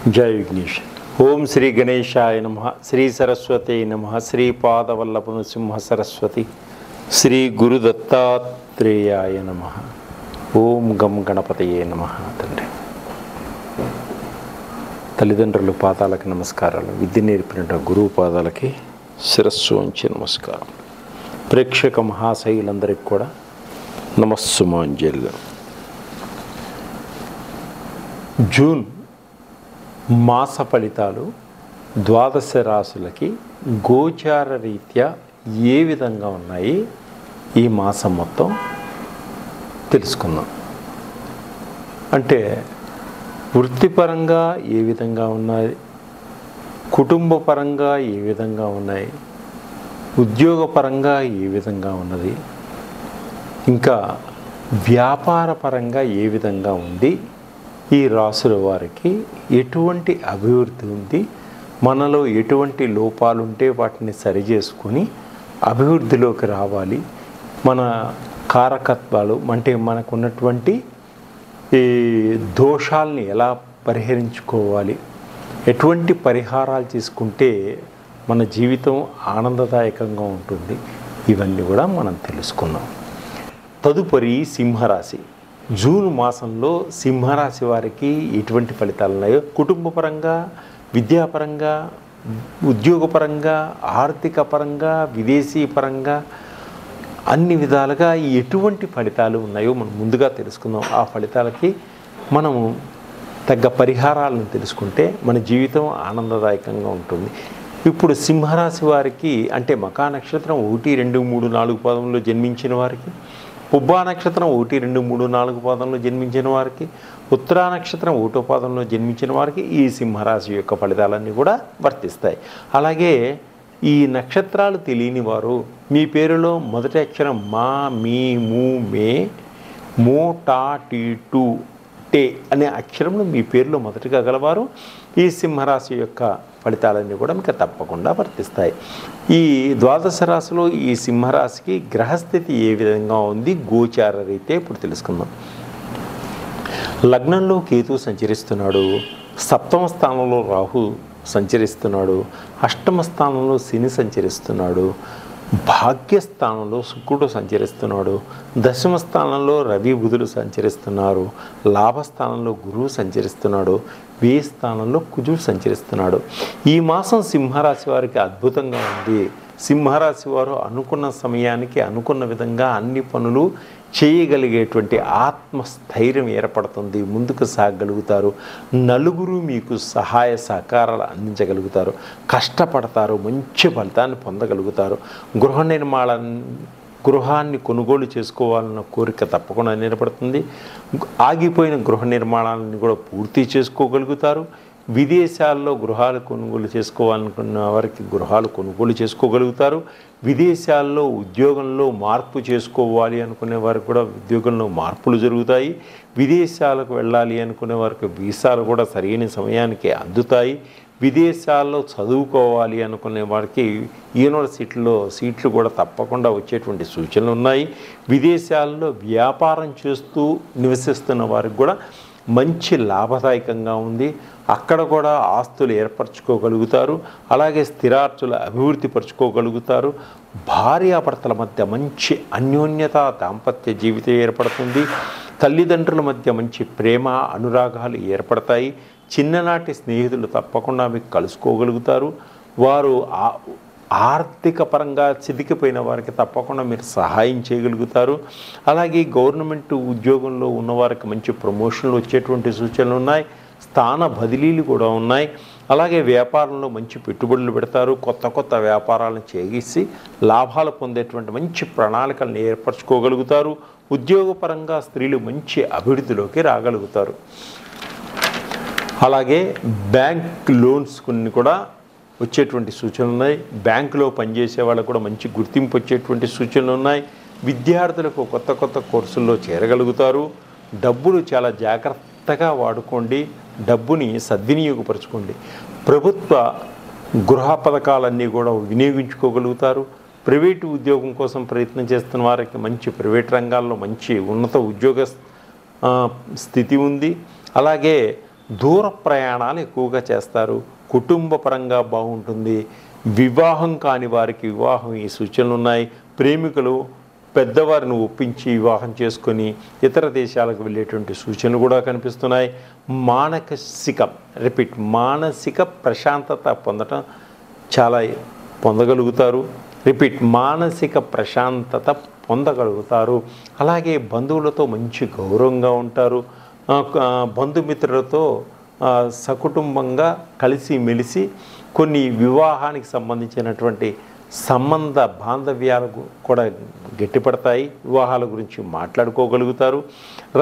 जय विघ्नेश। ओम श्री गणेशाय नमः, श्री सरस्वती नमः, श्री पादवल्लभ नृसिंह सरस्वती, श्री गुरुदत्तात्रेयाय नमः। ओम गम गणपतये नमः। తండ్రి తల్లిదండ్రుల పాదాలకు నమస్కారాలు, విద్య నేర్పిన గురువు పాదాలకి శిరస్సు వంచి నమస్కారం. ప్రేక్షక మహాశైలందరికీ కూడా నమస్సుమాంజలి. జూన్ మాస ఫలితాలు ద్వాదశ రాశులకి గోచార రీత్యా ఏ విధంగా ఉన్నాయి ఈ మాసం మొత్తం తెలుసుకుందాం. అంటే వృత్తిపరంగా ఏ విధంగా ఉన్నాయి, కుటుంబపరంగా ఏ విధంగా ఉన్నాయి, ఉద్యోగపరంగా ఏ విధంగా ఉన్నది, ఇంకా వ్యాపారపరంగా ఏ విధంగా ఉంది, ఈ రాసుల వారికి ఎటువంటి అభివృద్ధి ఉంది, మనలో ఎటువంటి లోపాలు ఉంటే వాటిని సరిచేసుకొని అభివృద్ధిలోకి రావాలి, మన కారకత్వాలు అంటే మనకున్నటువంటి ఈ దోషాలని ఎలా పరిహరించుకోవాలి, ఎటువంటి పరిహారాలు తీసుకుంటే మన జీవితం ఆనందదాయకంగా ఉంటుంది, ఇవన్నీ కూడా మనం తెలుసుకున్నాం. తదుపరి సింహరాశి. జూన్ మాసంలో సింహరాశి వారికి ఎటువంటి ఫలితాలు ఉన్నాయో, కుటుంబపరంగా, విద్యాపరంగా, ఉద్యోగపరంగా, ఆర్థిక పరంగా, విదేశీ పరంగా అన్ని విధాలుగా ఎటువంటి ఫలితాలు ఉన్నాయో మనం ముందుగా తెలుసుకుందాం. ఆ ఫలితాలకి మనము తగ్గ పరిహారాలను తెలుసుకుంటే మన జీవితం ఆనందదాయకంగా ఉంటుంది. ఇప్పుడు సింహరాశి వారికి అంటే మకా నక్షత్రం 1, 2, 3, 4 పాదంలో జన్మించిన వారికి, పుబ్బా నక్షత్రం 1, 2, 3, 4 పాదంలో జన్మించిన వారికి, ఉత్తరా నక్షత్రం 1వ పాదంలో జన్మించిన వారికి ఈ సింహరాశి యొక్క ఫలితాలన్నీ కూడా వర్తిస్తాయి. అలాగే ఈ నక్షత్రాలు తెలియని వారు మీ పేరులో మొదటి అక్షరం మా, మీ, ము, మే, మో, టా, టీ, టు, టే అనే అక్షరములు మీ పేరులో మొదటిగా గలవారు ఈ సింహరాశి యొక్క ఫలితాలన్నీ కూడా మీకు తప్పకుండా వర్తిస్తాయి. ఈ ద్వాదశ రాశిలో ఈ సింహరాశికి గ్రహస్థితి ఏ విధంగా ఉంది గోచార రీత్యా ఇప్పుడు తెలుసుకుందాం. లగ్నంలో కేతు సంచరిస్తున్నాడు, సప్తమ స్థానంలో రాహు సంచరిస్తున్నాడు, అష్టమ స్థానంలో శని సంచరిస్తున్నాడు, భాగ్యస్థానంలో శుక్రుడు సంచరిస్తున్నాడు, దశమ స్థానంలో రవి బుధులు సంచరిస్తున్నారు, లాభస్థానంలో గురువు సంచరిస్తున్నాడు, వ్యయ స్థానంలో కుజుడు సంచరిస్తున్నాడు. ఈ మాసం సింహరాశి వారికి అద్భుతంగా ఉంది. సింహరాశి వారు అనుకున్న సమయానికి అనుకున్న విధంగా అన్ని పనులు చేయగలిగేటువంటి ఆత్మస్థైర్యం ఏర్పడుతుంది, ముందుకు సాగగలుగుతారు, నలుగురు మీకు సహాయ సహకారాలు అందించగలుగుతారు, కష్టపడతారు, మంచి ఫలితాన్ని పొందగలుగుతారు. గృహాన్ని కొనుగోలు చేసుకోవాలన్న కోరిక తప్పకుండా ఏర్పడుతుంది. ఆగిపోయిన గృహ నిర్మాణాలను కూడా పూర్తి చేసుకోగలుగుతారు. విదేశాల్లో గృహాలు కొనుగోలు చేసుకోవాలనుకున్న వారికి గృహాలు కొనుగోలు చేసుకోగలుగుతారు. విదేశాల్లో ఉద్యోగంలో మార్పు చేసుకోవాలి అనుకునే వారికి కూడా ఉద్యోగంలో మార్పులు జరుగుతాయి. విదేశాలకు వెళ్ళాలి అనుకునే వారికి వీసాలు కూడా సరైన సమయానికి అందుతాయి. విదేశాల్లో చదువుకోవాలి అనుకునే వారికి యూనివర్సిటీలో సీట్లు కూడా తప్పకుండా వచ్చేటువంటి సూచనలు ఉన్నాయి. విదేశాల్లో వ్యాపారం చేస్తూ నివసిస్తున్న వారికి కూడా మంచి లాభదాయకంగా ఉంది. అక్కడ కూడా ఆస్తులు ఏర్పరచుకోగలుగుతారు, అలాగే స్థిరాస్తుల అభివృద్ధి పరచుకోగలుగుతారు. భార్యాభర్తల మధ్య మంచి అన్యోన్యత, దాంపత్య జీవితం ఏర్పడుతుంది. తల్లిదండ్రుల మధ్య మంచి ప్రేమ, అనురాగాలు ఏర్పడతాయి. చిన్ననాటి స్నేహితులు తప్పకుండా మీకు కలుసుకోగలుగుతారు. వారు ఆర్థిక పరంగా చితికిపోయిన వారికి తప్పకుండా మీరు సహాయం చేయగలుగుతారు. అలాగే గవర్నమెంట్ ఉద్యోగంలో ఉన్నవారికి మంచి ప్రమోషన్లు వచ్చేటువంటి సూచనలు ఉన్నాయి. స్థాన బదిలీలు కూడా ఉన్నాయి. అలాగే వ్యాపారంలో మంచి పెట్టుబడులు పెడతారు. కొత్త కొత్త వ్యాపారాలను చేసి లాభాలు పొందేటువంటి మంచి ప్రణాళికలను ఏర్పరచుకోగలుగుతారు. ఉద్యోగపరంగా స్త్రీలు మంచి అభివృద్ధిలోకి రాగలుగుతారు. అలాగే బ్యాంక్ లోన్స్ కొన్ని కూడా వచ్చేటువంటి సూచనలు ఉన్నాయి. బ్యాంకులో పనిచేసే వాళ్ళకు కూడా మంచి గుర్తింపు వచ్చేటువంటి సూచనలు ఉన్నాయి. విద్యార్థులకు కొత్త కొత్త కోర్సుల్లో చేరగలుగుతారు. డబ్బులు చాలా జాగ్రత్తగా వాడుకోండి, డబ్బుని సద్వినియోగపరచుకోండి. ప్రభుత్వ గృహ పథకాలన్నీ కూడా వినియోగించుకోగలుగుతారు. ప్రైవేటు ఉద్యోగం కోసం ప్రయత్నం చేస్తున్న వారికి మంచి ప్రైవేట్ రంగాల్లో మంచి ఉన్నత ఉద్యోగ స్థితి ఉంది. అలాగే దూర ప్రయాణాలు ఎక్కువగా చేస్తారు, కుటుంబ పరంగా బాగుంటుంది, వివాహం కాని వారికి వివాహం ఈ సూచనలు ఉన్నాయి. ప్రేమికులు పెద్దవారిని ఒప్పించి వివాహం చేసుకొని ఇతర దేశాలకు వెళ్ళేటువంటి సూచనలు కూడా కనిపిస్తున్నాయి. మానసిక ప్రశాంతత పొందగలుగుతారు. మానసిక ప్రశాంతత పొందగలుగుతారు. అలాగే బంధువులతో మంచి గౌరవంగా ఉంటారు. బంధుమిత్రులతో సకుటుంబంగా కలిసిమెలిసి కొన్ని వివాహానికి సంబంధించినటువంటి బాంధవ్యాలు కూడా గట్టిపడతాయి. వివాహాల గురించి మాట్లాడుకోగలుగుతారు.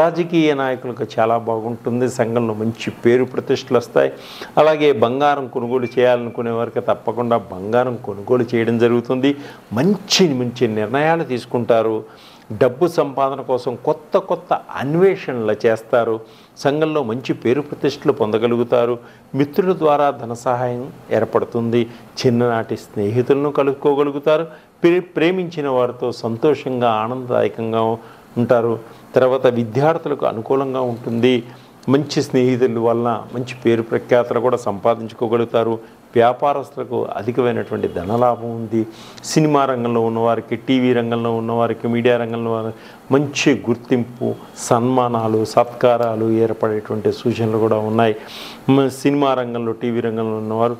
రాజకీయ నాయకులకు చాలా బాగుంటుంది. సంఘంలో మంచి పేరు ప్రతిష్టలు వస్తాయి. అలాగే బంగారం కొనుగోలు చేయాలనుకునే వారికి తప్పకుండా బంగారం కొనుగోలు చేయడం జరుగుతుంది. మంచి నిర్ణయాలు తీసుకుంటారు. డబ్బు సంపాదన కోసం కొత్త అన్వేషణలు చేస్తారు. సంఘంలో మంచి పేరు ప్రతిష్టలు పొందగలుగుతారు. మిత్రుల ద్వారా ధన సహాయం ఏర్పడుతుంది. చిన్ననాటి స్నేహితులను కలుపుకోగలుగుతారు. ప్రేమించిన వారితో సంతోషంగా ఆనందదాయకంగా ఉంటారు. తర్వాత విద్యార్థులకు అనుకూలంగా ఉంటుంది. మంచి స్నేహితుల వలన మంచి పేరు ప్రఖ్యాతలు కూడా సంపాదించుకోగలుగుతారు. వ్యాపారస్తులకు అధికమైనటువంటి ధనలాభం ఉంది. సినిమా రంగంలో ఉన్నవారికి, టీవీ రంగంలో ఉన్నవారికి, మీడియా రంగంలో మంచి గుర్తింపు, సన్మానాలు, సత్కారాలు ఏర్పడేటువంటి సూచనలు కూడా ఉన్నాయి. సినిమా రంగంలో, టీవీ రంగంలో ఉన్నవారు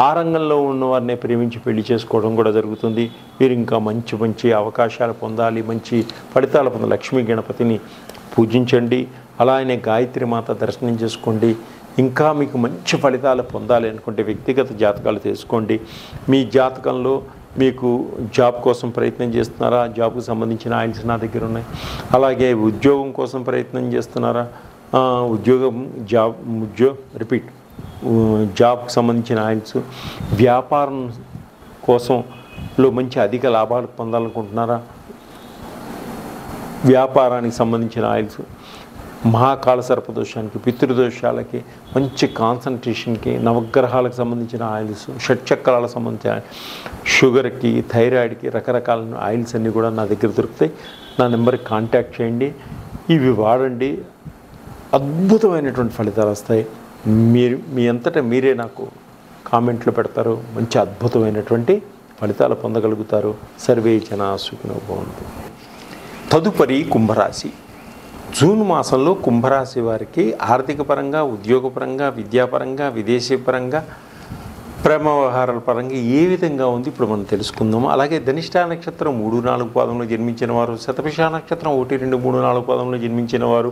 ఆ రంగంలో ఉన్నవారిని ప్రేమించి పెళ్లి చేసుకోవడం కూడా జరుగుతుంది. వీరు ఇంకా మంచి అవకాశాలు పొందాలి, మంచి ఫలితాలు పొందాలి. లక్ష్మీ గణపతిని పూజించండి. అలానే గాయత్రి మాత దర్శనం చేసుకోండి. ఇంకా మీకు మంచి ఫలితాలు పొందాలి అనుకుంటే వ్యక్తిగత జాతకాలు తెలుసుకోండి. మీ జాతకంలో మీకు జాబ్ కోసం ప్రయత్నం చేస్తున్నారా? జాబ్కు సంబంధించిన ఆయిల్స్ నా దగ్గర ఉన్నాయి. అలాగే ఉద్యోగం కోసం ప్రయత్నం చేస్తున్నారా? జాబ్కి సంబంధించిన ఆయిల్స్. వ్యాపారం కోసంలో మంచి అధిక లాభాలు పొందాలనుకుంటున్నారా? వ్యాపారానికి సంబంధించిన ఆయిల్స్. మహాకాల సర్పదోషానికి, పితృదోషాలకి, మంచి కాన్సన్ట్రేషన్కి, నవగ్రహాలకు సంబంధించిన ఆయిల్స్, షట్చక్రాలకు సంబంధించిన షుగర్కి, థైరాయిడ్కి రకరకాల ఆయిల్స్ అన్నీ కూడా నా దగ్గర దొరుకుతాయి. నా నెంబర్కి కాంటాక్ట్ చేయండి. ఇవి వాడండి. అద్భుతమైనటువంటి ఫలితాలు వస్తాయి. మీ అంతటా మీరే నాకు కామెంట్లు పెడతారు. మంచి అద్భుతమైనటువంటి ఫలితాలు పొందగలుగుతారు. సర్వే జనా సుఖినో భవంతు. తదుపరి కుంభరాశి. జూన్ మాసంలో కుంభరాశి వారికి ఆర్థిక పరంగా, ఉద్యోగపరంగా, విద్యాపరంగా, విదేశీపరంగా, ప్రేమ వ్యవహారాల పరంగా ఏ విధంగా ఉంది ఇప్పుడు మనం తెలుసుకుందాము. అలాగే ధనిష్ఠా నక్షత్రం 3-4 పాదంలో జన్మించిన వారు, శతభిష నక్షత్రం 1-2-3-4 పాదంలో జన్మించిన వారు,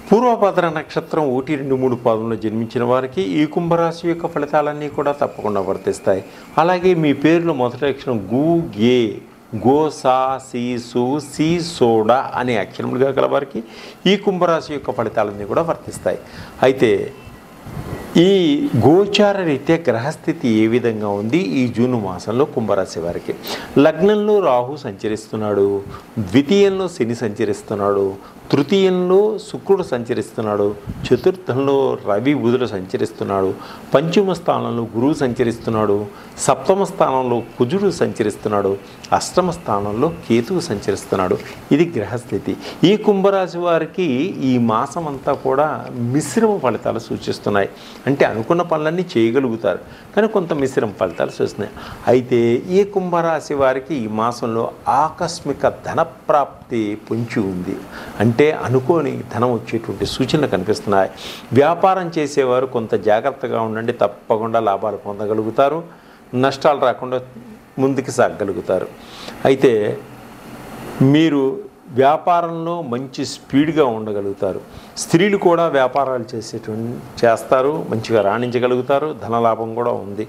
పూర్వభద్ర నక్షత్రం 1-2-3 పాదంలో జన్మించిన వారికి ఈ కుంభరాశి యొక్క ఫలితాలన్నీ కూడా తప్పకుండా వర్తిస్తాయి. అలాగే మీ పేరులో మొదటి అక్షరం గు, గే, గో, సా, సి, సు, సి, సోడా అనే అక్షరములుగా గల వారికి ఈ కుంభరాశి యొక్క ఫలితాలన్నీ కూడా వర్తిస్తాయి. అయితే ఈ గోచార రీత్యా గ్రహస్థితి ఏ విధంగా ఉంది ఈ జూన్ మాసంలో కుంభరాశి వారికి? లగ్నంలో రాహు సంచరిస్తున్నాడు, ద్వితీయంలో శని సంచరిస్తున్నాడు, తృతీయంలో శుక్రుడు సంచరిస్తున్నాడు, చతుర్థంలో రవి బుధుడు సంచరిస్తున్నాడు, పంచమ స్థానంలో గురువు సంచరిస్తున్నాడు, సప్తమ స్థానంలో కుజుడు సంచరిస్తున్నాడు, అష్టమ స్థానంలో కేతువు సంచరిస్తున్నాడు. ఇది గ్రహస్థితి. ఈ కుంభరాశి వారికి ఈ మాసం అంతా కూడా మిశ్రమ ఫలితాలు సూచిస్తున్నాయి. అంటే అనుకున్న పనులన్నీ చేయగలుగుతారు, కానీ కొంత మిశ్రమ ఫలితాలు సూచిస్తున్నాయి. అయితే ఈ కుంభరాశి వారికి ఈ మాసంలో ఆకస్మిక ధనప్రాప్తి పొంచి ఉంది. అంటే అనుకోని ధనం వచ్చేటువంటి సూచనలు కనిపిస్తున్నాయి. వ్యాపారం చేసేవారు కొంత జాగ్రత్తగా ఉండండి. తప్పకుండా లాభాలు పొందగలుగుతారు. నష్టాలు రాకుండా ముందుకు సాగగలుగుతారు. అయితే మీరు వ్యాపారంలో మంచి స్పీడ్గా ఉండగలుగుతారు. స్త్రీలు కూడా వ్యాపారాలు చేస్తారు, మంచిగా రాణించగలుగుతారు. ధనలాభం కూడా ఉంది.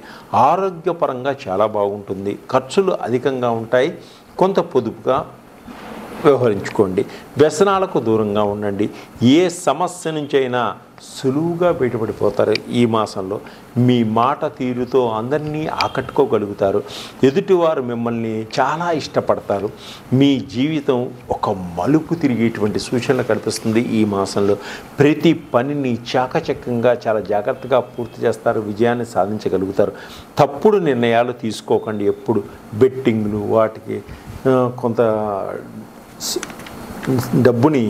ఆరోగ్యపరంగా చాలా బాగుంటుంది. ఖర్చులు అధికంగా ఉంటాయి. కొంత పొదుపుగా వ్యవహరించుకోండి. వ్యసనాలకు దూరంగా ఉండండి. ఏ సమస్య నుంచైనా సులువుగా బయటపడిపోతారు. ఈ మాసంలో మీ మాట తీరుతో అందరినీ ఆకట్టుకోగలుగుతారు. ఎదుటివారు మిమ్మల్ని చాలా ఇష్టపడతారు. మీ జీవితం ఒక మలుపు తిరిగేటువంటి సూచనలు కనిపిస్తుంది. ఈ మాసంలో ప్రతి పనిని చాకచక్యంగా చాలా జాగ్రత్తగా పూర్తి చేస్తారు. విజయాన్ని సాధించగలుగుతారు. తప్పుడు నిర్ణయాలు తీసుకోకండి. ఎప్పుడు బెట్టింగ్లు వాటికి కొంత డబ్బుని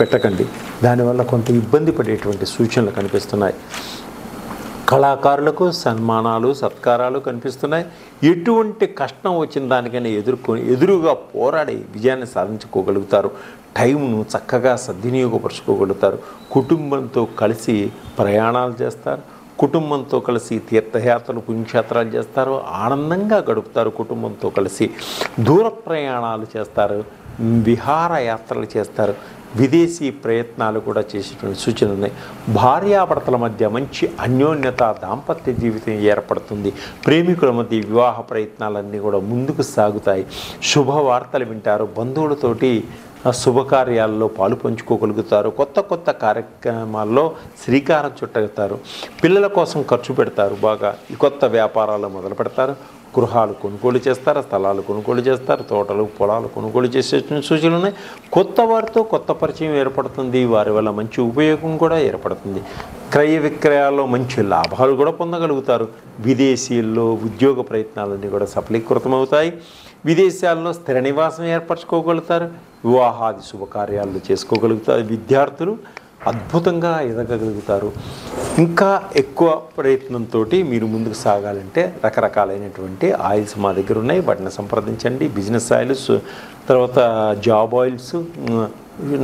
పెట్టకండి. దానివల్ల కొంత ఇబ్బంది పడేటువంటి సూచనలు కనిపిస్తున్నాయి. కళాకారులకు సన్మానాలు సత్కారాలు కనిపిస్తున్నాయి. ఎటువంటి కష్టం వచ్చిన దానికైనా ఎదురుగా పోరాడి విజయాన్ని సాధించుకోగలుగుతారు. టైంను చక్కగా సద్వినియోగపరుచుకోగలుగుతారు. కుటుంబంతో కలిసి ప్రయాణాలు చేస్తారు. కుటుంబంతో కలిసి తీర్థయాత్రలు పుణ్యక్షేత్రాలు చేస్తారు. ఆనందంగా గడుపుతారు. కుటుంబంతో కలిసి దూర ప్రయాణాలు చేస్తారు. విహారయాత్రలు చేస్తారు. విదేశీ ప్రయత్నాలు కూడా చేసేటువంటి సూచనలు ఉన్నాయి. భార్యాభర్తల మధ్య మంచి అన్యోన్యత దాంపత్య జీవితం ఏర్పడుతుంది. ప్రేమికుల మధ్య వివాహ ప్రయత్నాలన్నీ కూడా ముందుకు సాగుతాయి. శుభవార్తలు వింటారు. బంధువులతోటి శుభకార్యాల్లో పాలు పంచుకోగలుగుతారు. కొత్త కార్యక్రమాల్లో శ్రీకారం చుట్టగలుగుతారు. పిల్లల కోసం ఖర్చు పెడతారు. బాగా ఈ కొత్త వ్యాపారాలు మొదలు పెడతారు. గృహాలు కొనుగోలు చేస్తారు. స్థలాలు కొనుగోలు చేస్తారు. తోటలు పొలాలు కొనుగోలు చేసే సూచనలు ఉన్నాయి. కొత్త వారితో కొత్త పరిచయం ఏర్పడుతుంది. వారి వల్ల మంచి ఉపయోగం కూడా ఏర్పడుతుంది. క్రయ విక్రయాల్లో మంచి లాభాలు కూడా పొందగలుగుతారు. విదేశీల్లో ఉద్యోగ ప్రయత్నాలన్నీ కూడా సఫలీకృతమవుతాయి. విదేశాల్లో స్థిర నివాసం ఏర్పరచుకోగలుగుతారు. వివాహాది శుభకార్యాలు చేసుకోగలుగుతారు. విద్యార్థులు అద్భుతంగా ఎదగగలుగుతారు. ఇంకా ఎక్కువ ప్రయత్నంతో మీరు ముందుకు సాగాలంటే రకరకాలైనటువంటి ఆయిల్స్ మా దగ్గర ఉన్నాయి. వాటిని సంప్రదించండి. బిజినెస్ ఆయిల్స్, తర్వాత జాబ్ ఆయిల్స్,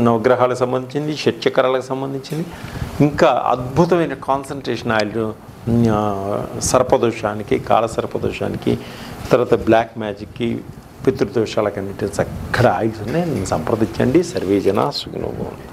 నవగ్రహాలకు సంబంధించింది, షట్చక్రాలకు సంబంధించింది, ఇంకా అద్భుతమైన కాన్సన్ట్రేషన్ ఆయిల్ సర్పదోషానికి, కాల సర్పదోషానికి, తర్వాత బ్లాక్ మ్యాజిక్కి, పితృదోషాలకన్నిటి చక్కటి ఆయిల్స్ ఉన్నాయి. సంప్రదించండి. సర్వే జనా సుఖినో భవంతు.